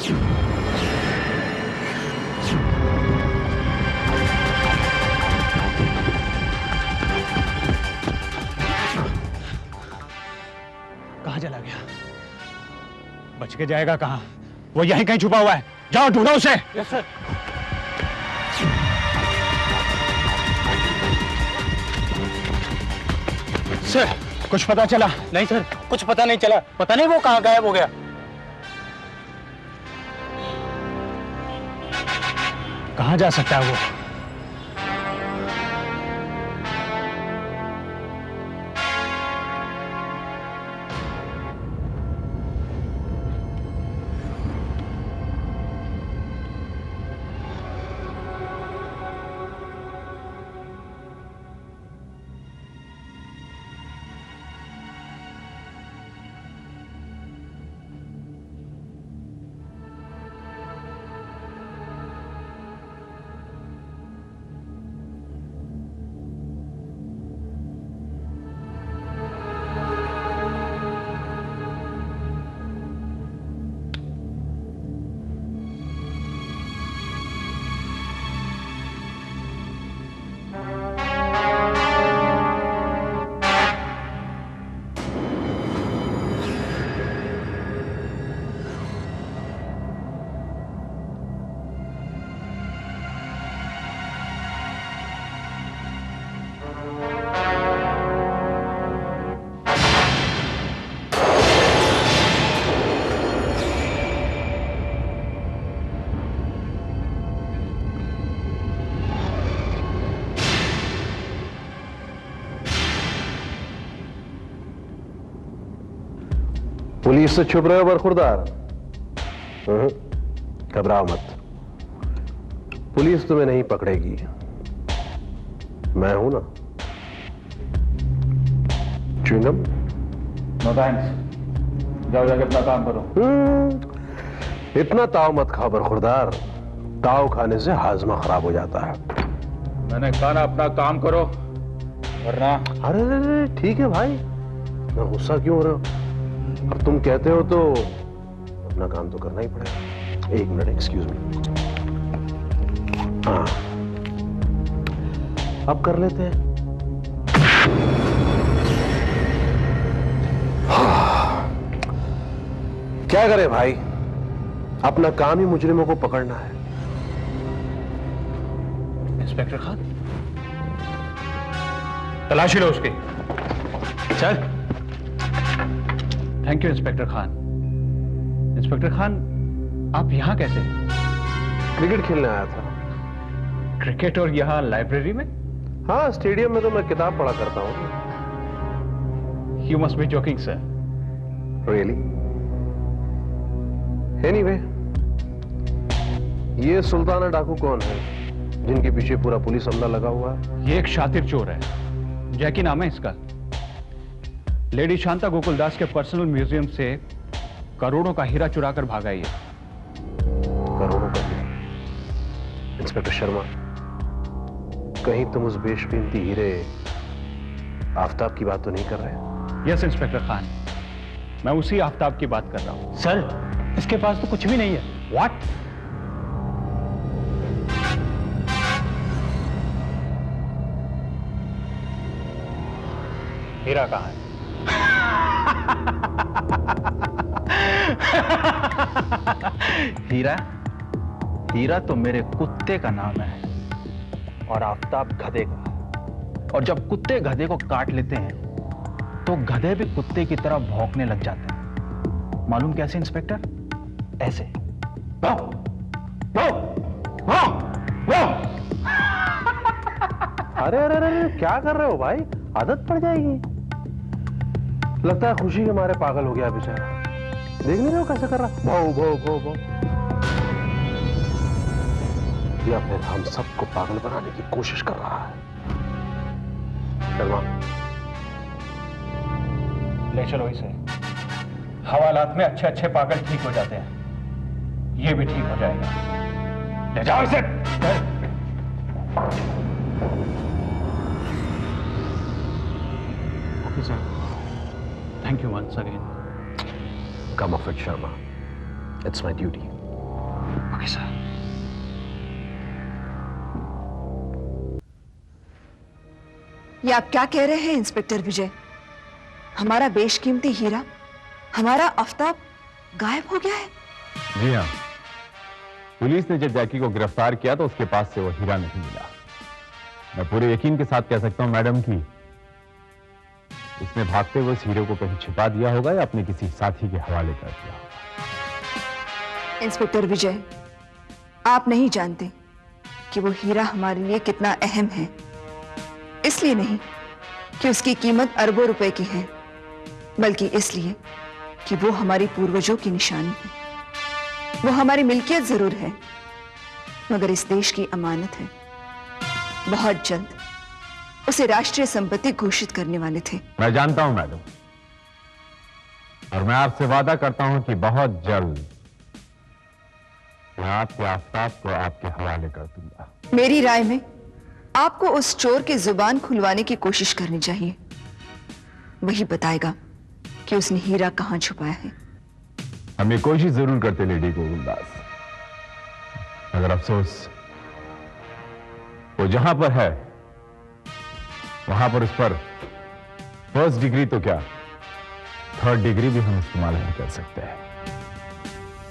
कहाँ चला गया? बच के जाएगा कहाँ? वो यहीं कहीं छुपा हुआ है। जाओ ढूंढो उसे। Yes sir. सर कुछ पता चला? नहीं सर, कुछ पता नहीं चला। पता नहीं वो कहाँ गायब हो गया। कहाँ जा सकता है वो? पुलिस से छुप रहे हो बरखुरदार? घबराओ मत, पुलिस तुम्हें नहीं पकड़ेगी, मैं हूं ना। च्युइंगम? नो थैंक्स, जाओ जाके अपना काम करो। इतना ताव मत खाओ बरखुरदार, ताव खाने से हाजमा खराब हो जाता है। मैंने कहा ना अपना काम करो, वरना। अरे ठीक है भाई, इतना गुस्सा क्यों हो रहे हो? अब तुम कहते हो तो अपना काम तो करना ही पड़ेगा। एक मिनट, एक्सक्यूज मी। हाँ, अब कर लेते हैं। क्या करें भाई, अपना काम ही मुजरिमों को पकड़ना है। इंस्पेक्टर खान, तलाशी लो उसकी। चल। Thank you inspector Khan. Inspector Khan, आप यहां कैसे? क्रिकेट खेलने आया था। क्रिकेट और यहां लाइब्रेरी में? हाँ, स्टेडियम में तो मैं किताब पढ़ा करता हूं। You must be joking sir. Really? Anyway, ये सुल्ताना डाकू कौन है जिनके पीछे पूरा पुलिस अमला लगा हुआ है? ये एक शातिर चोर है, जैकी नाम है इसका। लेडी शांता गोकुलदास के पर्सनल म्यूजियम से करोड़ों का हीरा चुरा कर भागा ये। करोड़ों का हीरा? इंस्पेक्टर शर्मा, कहीं तुम उस बेशकीमती हीरे आफताब की बात तो नहीं कर रहे? यस इंस्पेक्टर खान, मैं उसी आफताब की बात कर रहा हूं। सर, इसके पास तो कुछ भी नहीं है। व्हाट? हीरा कहां है? हीरा? हीरा तो मेरे कुत्ते का नाम है और आफताब गधे का। और जब कुत्ते गधे को काट लेते हैं तो गधे भी कुत्ते की तरह भौंकने लग जाते हैं। मालूम कैसे इंस्पेक्टर? ऐसे। वो, वो, वो, वो। अरे अरे अरे, क्या कर रहे हो भाई? आदत पड़ जाएगी। लगता है खुशी के मारे पागल हो गया बेचारा। देख नहीं रहे हो कैसे कर रहा? भो भो भो भो। या फिर हम सबको पागल बनाने की कोशिश कर रहा है। शर्मा, ले चलो इसे। हवालात में अच्छे अच्छे पागल ठीक हो जाते हैं, ये भी ठीक हो जाएगा। ले जाओ इसे। Okay sir, thank you once again. Come off it Sharma, it's my duty. Okay sir. ये आप क्या कह रहे हैं इंस्पेक्टर विजय? हमारा बेशकीमती हीरा, हमारा आफताब गायब हो गया है? जी हाँ, पुलिस ने जब जैकी को गिरफ्तार किया तो उसके पास से वो हीरा नहीं मिला। मैं पूरे यकीन के साथ कह सकता हूं मैडम कि उसने भागते हुए उस हीरे को कहीं छिपा दिया होगा या अपने किसी साथी के हवाले कर दिया होगा। इंस्पेक्टर विजय, आप नहीं जानते कि वो हीरा हमारे लिए कितना अहम है। इसलिए नहीं कि उसकी कीमत अरबों रुपए की है, बल्कि इसलिए कि वो हमारी पूर्वजों की निशानी है। वो हमारी मिल्कियत जरूर है, मगर इस देश की अमानत है। बहुत जल्द उसे राष्ट्रीय संपत्ति घोषित करने वाले थे। मैं जानता हूं मैडम, और मैं आपसे वादा करता हूं कि बहुत जल्द मैं आपके आफताब को आपके हवाले कर दूंगा। मेरी राय में आपको उस चोर की जुबान खुलवाने की कोशिश करनी चाहिए। वही बताएगा कि उसने हीरा कहां छुपाया है। हम ये कोशिश जरूर करते लेडी गोकुलदास, मगर अफसोस वो जहां पर है वहां पर उस पर फर्स्ट डिग्री तो क्या, थर्ड डिग्री भी हम इस्तेमाल नहीं कर सकते हैं।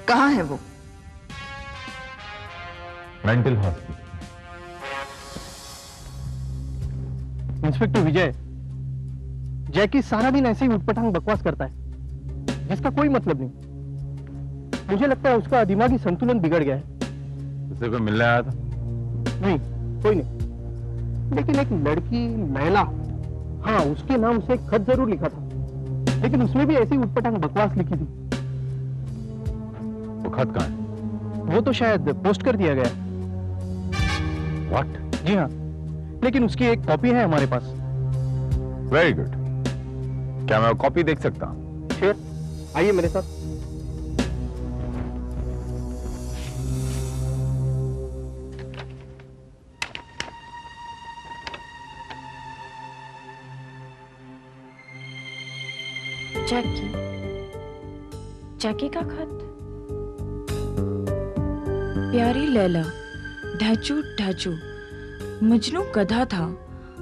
कहां है वो? Mental hospital. इंस्पेक्टर विजय, जैकी सारा दिन ऐसे ही उठपटांग बकवास करता है जिसका कोई मतलब नहीं। मुझे लगता है उसका दिमागी संतुलन बिगड़ गया है। उसे कोई मिलने आया था? नहीं, कोई नहीं, लेकिन एक लड़की महिला, हाँ, उसके नाम से एक खत जरूर लिखा था, लेकिन उसमें भी ऐसी उठपटांग बकवास लिखी थी। वो खत कहां है? वो तो शायद पोस्ट कर दिया गया। व्हाट? जी हाँ, लेकिन उसकी एक कॉपी है हमारे पास। Very good. क्या मैं वो कॉपी देख सकता हूं? शेर, आइए मेरे साथ। जैकी का खत। प्यारी लैला, ढाचू ढाचू, मजनू गधा था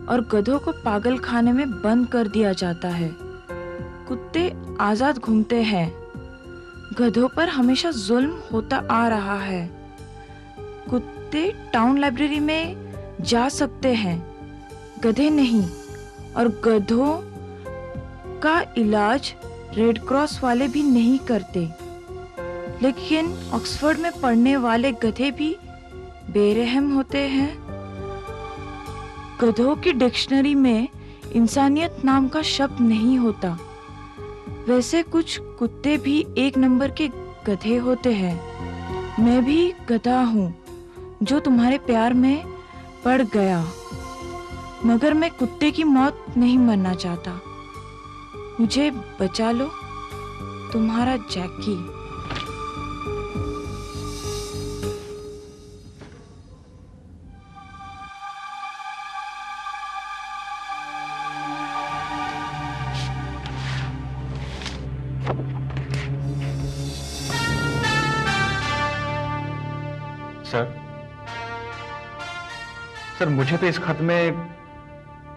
और गधों को पागल खाने में बंद कर दिया जाता है। कुत्ते आजाद घूमते हैं, गधों पर हमेशा जुल्म होता आ रहा है। कुत्ते टाउन लाइब्रेरी में जा सकते हैं, गधे नहीं, और गधों का इलाज रेड क्रॉस वाले भी नहीं करते। लेकिन ऑक्सफोर्ड में पढ़ने वाले गधे भी बेरहम होते हैं। गधों की डिक्शनरी में इंसानियत नाम का शब्द नहीं होता। वैसे कुछ कुत्ते भी एक नंबर के गधे होते हैं। मैं भी गधा हूँ जो तुम्हारे प्यार में पड़ गया, मगर मैं कुत्ते की मौत नहीं मरना चाहता। मुझे बचा लो, तुम्हारा जैकी। सर, मुझे तो इस खत में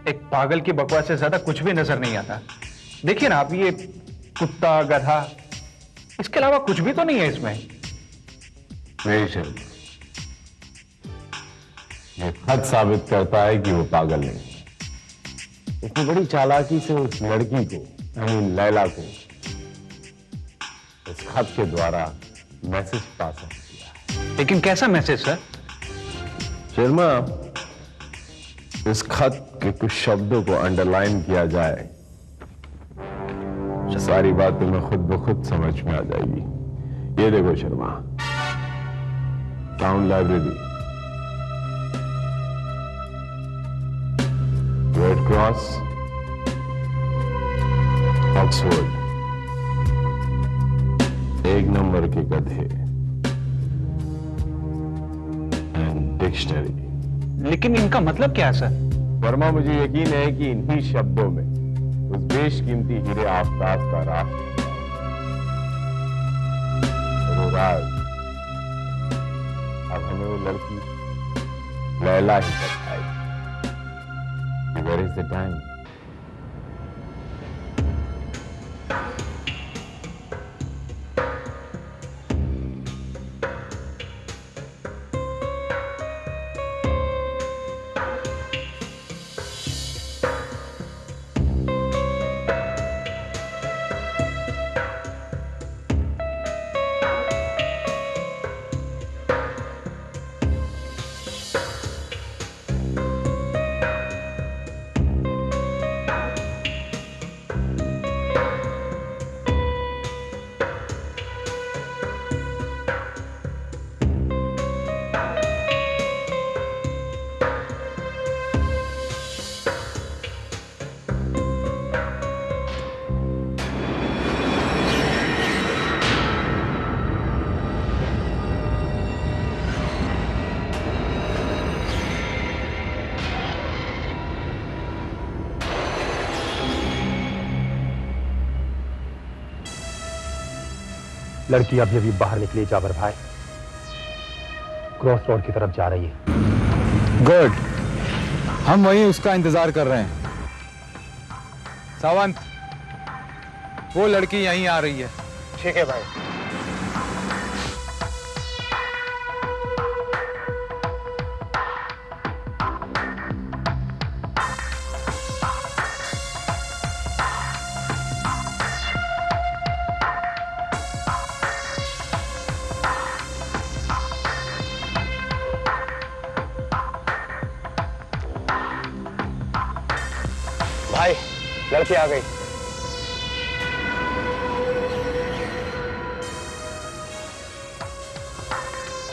एक पागल की बकवास से ज्यादा कुछ भी नजर नहीं आता। देखिए ना आप, ये कुत्ता, गधा, इसके अलावा कुछ भी तो नहीं है इसमें। नहीं सर, ये खत साबित करता है कि वो पागल नहीं। इसने बड़ी चालाकी से उस लड़की को, यानी लैला को, इस खत के द्वारा मैसेज पास किया। लेकिन कैसा मैसेज सर? शर्मा, इस खत के कुछ शब्दों को अंडरलाइन किया जाए, सारी बात तुम्हें खुद ब खुद समझ में आ जाएगी। ये देखो Sharma, town library, red cross, Oxford, एक नंबर के गधे एंड डिक्शनरी। लेकिन इनका मतलब क्या है सर? वर्मा, मुझे यकीन है कि इन्हीं शब्दों में उस बेशकीमती हीरे आफताब का राज हमें वो लड़की लैला ही बताएगी। Where is the time? लड़की अभी अभी बाहर निकली जाबर भाई, क्रॉस रोड की तरफ जा रही है। गुड, हम वहीं उसका इंतजार कर रहे हैं। सावंत, वो लड़की यहीं आ रही है। ठीक है भाई। भाई, लड़की आ गई।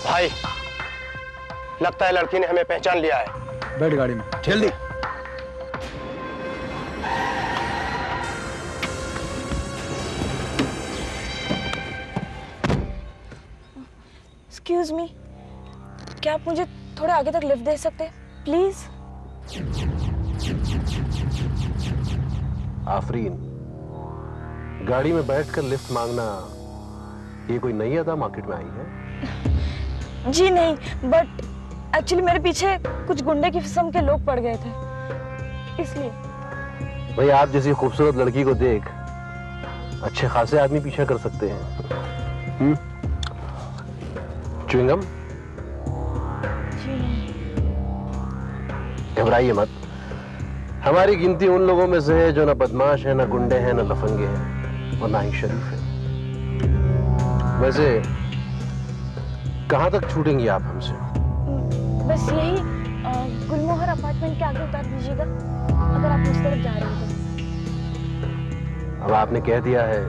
भाई, लगता है लड़की ने हमें पहचान लिया है। बैठ गाड़ी में, जल्दी। एक्सक्यूज मी, क्या आप मुझे थोड़ा आगे तक लिफ्ट दे सकते हैं प्लीज? आफरीन, गाड़ी में बैठकर लिफ्ट मांगना ये कोई नई अदा मार्केट में आई है? जी नहीं, बट एक्चुअली मेरे पीछे कुछ गुंडे की किस्म के लोग पड़ गए थे, इसलिए। भाई, आप जैसी खूबसूरत लड़की को देख अच्छे खासे आदमी पीछा कर सकते हैं। च्युइंगम? घबराइए मत, हमारी गिनती उन लोगों में से है जो ना बदमाश है, ना गुंडे हैं, ना लफंगे हैं और ना ही शरीफ है। वैसे कहां तक छूटेंगी आप हमसे? बस यही गुलमोहर अपार्टमेंट के आगे उतार दीजिएगा, अगर आप उस तरफ जा रहे हैं तो। अब आपने कह दिया है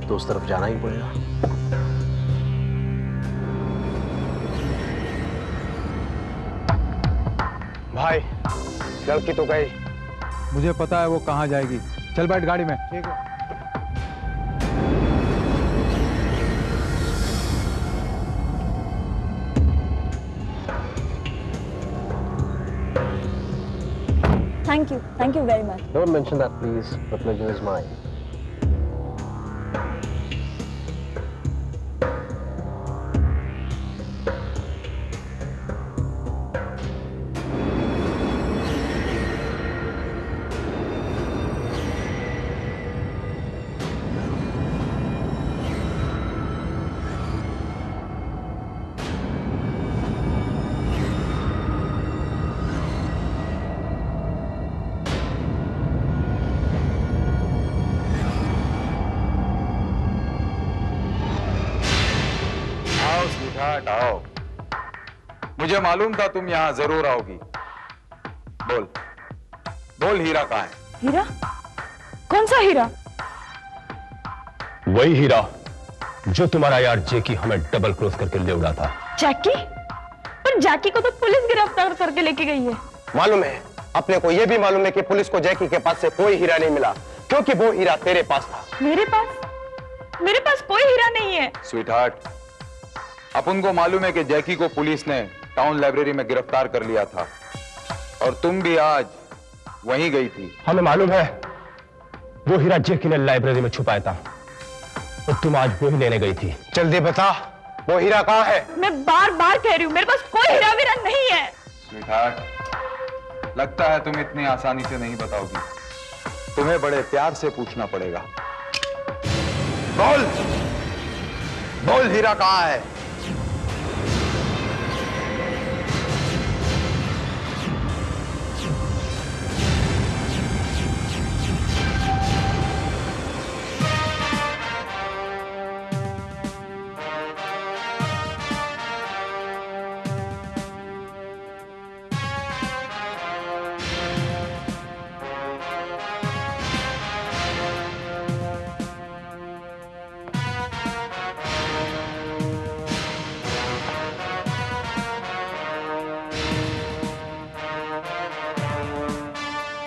तो उस तरफ जाना ही पड़ेगा। भाई, लड़की तो गई। मुझे पता है वो कहाँ जाएगी। चल बैठ गाड़ी में। ठीक है। Thank you very much. Don't mention that, please. The pleasure is mine. आओ, मुझे मालूम था तुम यहां जरूर आओगी। बोल बोल, हीरा कहाँ है? हीरा? कौन सा हीरा? वही हीरा जो तुम्हारा यार जैकी हमें डबल क्रॉस करके ले उड़ा था। जैकी? पर जैकी को तो पुलिस गिरफ्तार करके लेके गई है। मालूम है, अपने को यह भी मालूम है कि पुलिस को जैकी के पास से कोई हीरा नहीं मिला, क्योंकि वो हीरा तेरे पास था। मेरे पास? मेरे पास कोई हीरा नहीं है। स्वीटहार्ट, अपन को मालूम है कि जैकी को पुलिस ने टाउन लाइब्रेरी में गिरफ्तार कर लिया था और तुम भी आज वहीं गई थी। हमें मालूम है वो हीरा जैकी ने लाइब्रेरी में छुपाया था और तुम आज वो ही लेने गई थी। जल्दी बता, वो हीरा कहाँ है? मैं बार बार कह रही हूँ, मेरे पास कोई हीरा वीरा नहीं है। स्वीटहार्ट, लगता है तुम इतनी आसानी से नहीं बताओगी। तुम्हें बड़े प्यार से पूछना पड़ेगा। बोल, बोल हीरा कहाँ है?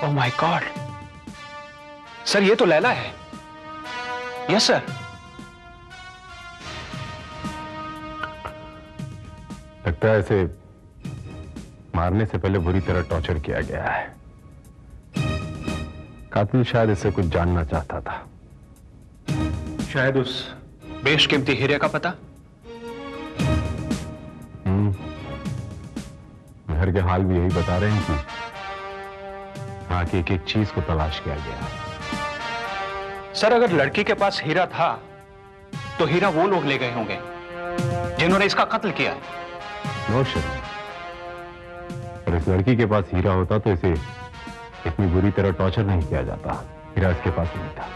ओह माय गॉड, सर ये तो लैला है। Yes sir. लगता है इसे मारने से पहले बुरी तरह टॉर्चर किया गया है। कातिल शायद इससे कुछ जानना चाहता था। शायद उस बेशकीमती हीरे का पता। घर के हाल भी यही बता रहे हैं कि वहां की एक एक चीज को तलाश किया गया है। सर अगर लड़की के पास हीरा था तो हीरा वो लोग ले गए होंगे जिन्होंने इसका कत्ल किया है। नो शक, पर इस लड़की के पास हीरा होता तो इसे इतनी बुरी तरह टॉर्चर नहीं किया जाता। हीरा इसके पास नहीं था।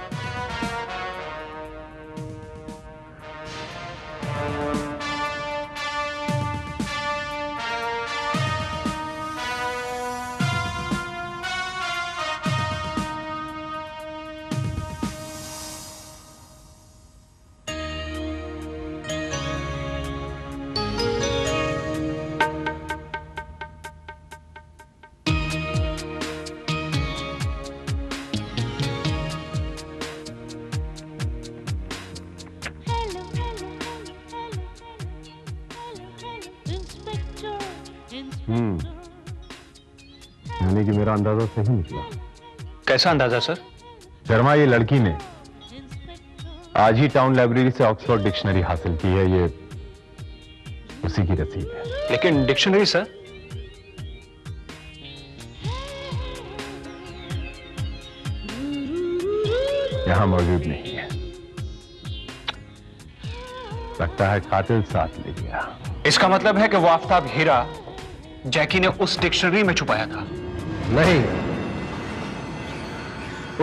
यानी कि मेरा अंदाजा सही निकला। कैसा अंदाजा सर? शर्मा, ये लड़की ने आज ही टाउन लाइब्रेरी से ऑक्सफोर्ड डिक्शनरी हासिल की है। ये उसी की रसीद है। लेकिन डिक्शनरी सर? यहां मौजूद नहीं है। लगता है कातिल साथ ले गया। इसका मतलब है कि वो आफताब हीरा जैकी ने उस डिक्शनरी में छुपाया था। नहीं,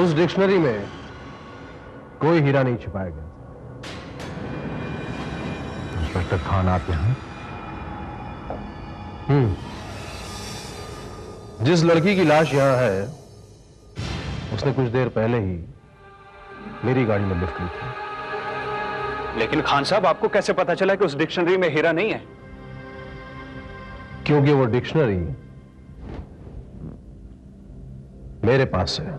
उस डिक्शनरी में कोई हीरा नहीं छिपाया गया। इंस्पेक्टर खान, आप यहां? जिस लड़की की लाश यहां है उसने कुछ देर पहले ही मेरी गाड़ी में लिफ्ट ली थी। लेकिन खान साहब, आपको कैसे पता चला कि उस डिक्शनरी में हीरा नहीं है? क्योंकि वो डिक्शनरी मेरे पास है।